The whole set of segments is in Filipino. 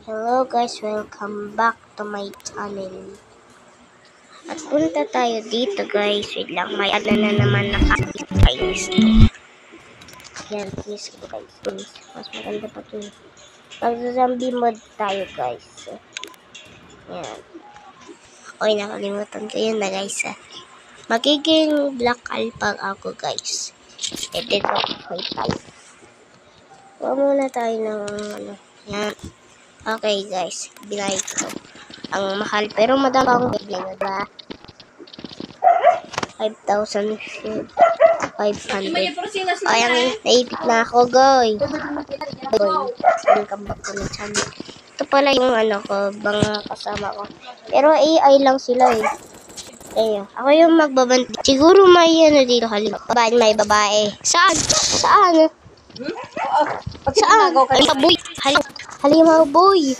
Hello guys, welcome back to my channel. At punta tayo dito guys. Wait lang, may ano na naman nakakainis to. Yan, please guys. Mas maganda pa ito. Mag-zombie mode tayo guys. Yan. Oy, nakalimutan ko yun na guys. Magiging black alpha ako guys. E dito fight tayo. Huwag muna tayo ng ano. Yan. Okay guys, binay ko. Ang mahal pero madami akong bibili, diba? 5,500. Ay, ang naipit na ako, guys. Welcome back to my channel. Ito pala yung ano ko, mga kasama ko. Pero AI lang sila eh. Ayun, ako yung magbabantay. Siguro may ano dito, halimbawa may babae. Saan? Saan? Saan? Boy. Halimaw boy.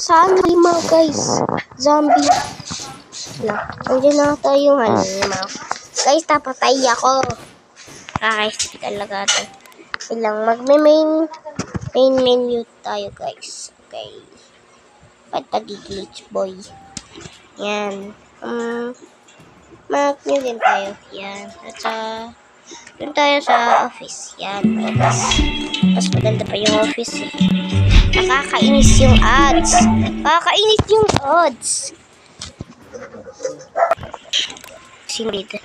Saan halimaw guys? Zombie. Andiyan na tayo yung halimaw. Guys, tapatay ako. Kakaisti talaga ito. Ilang main menu tayo guys. Okay. Patagi-glitch boy. Yan. Mag-new game tayo. Yan. At doon tayo sa office. Yan. Mas maganda pa yung office eh. Nakakainis yung ads. Nakakainis yung ads. Sinabida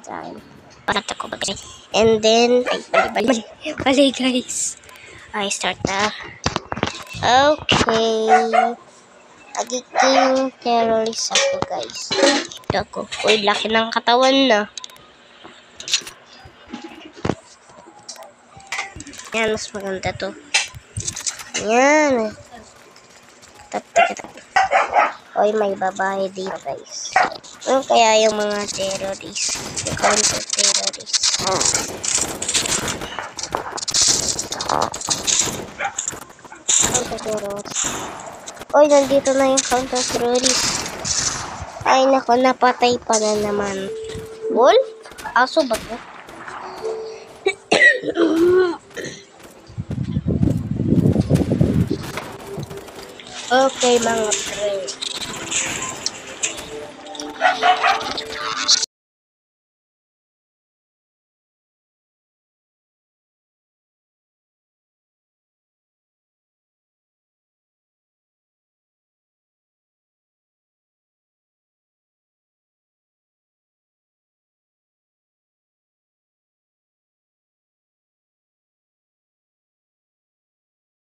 sa akin. Parat ako ba guys? And then, bali guys. I start na. Okay. Nagiging terrorist ako guys. Ito ako. Uy, laki ng katawan na. Yan, mas maganda to. Yan. Tap. Oy, may babae dito guys. Ano kaya yung mga terrorist? Yung counter terrorist. Counter terrorist. Oy, nandito na yung counter terrorist. Ay, nako, napatay pa na naman. Wolf? Aso ba to? Okay, mga friends.